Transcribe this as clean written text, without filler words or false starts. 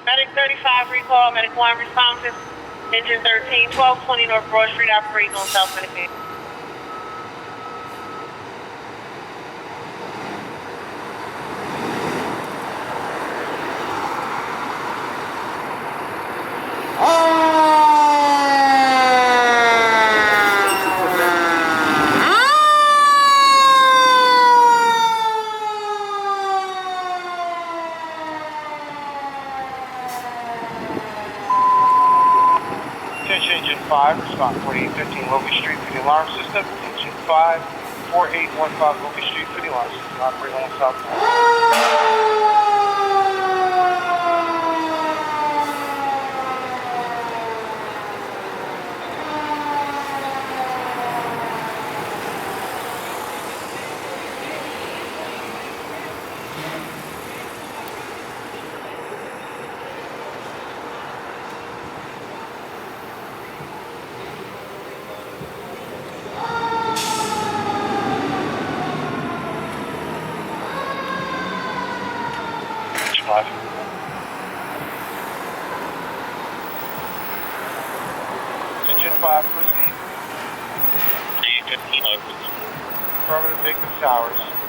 Medic 35 recall, Medic 1 responsive. Engine 13, 1220 North Broad Street, operating on South Medicaid. Attention Engine 5, respond 4815 Locust Street for the alarm system. Engine 5, 4815 Locust Street for the alarm system. Operating on South. Engine 5. Engine 5, proceed. 315 Locust. Affirmative, Baker Towers.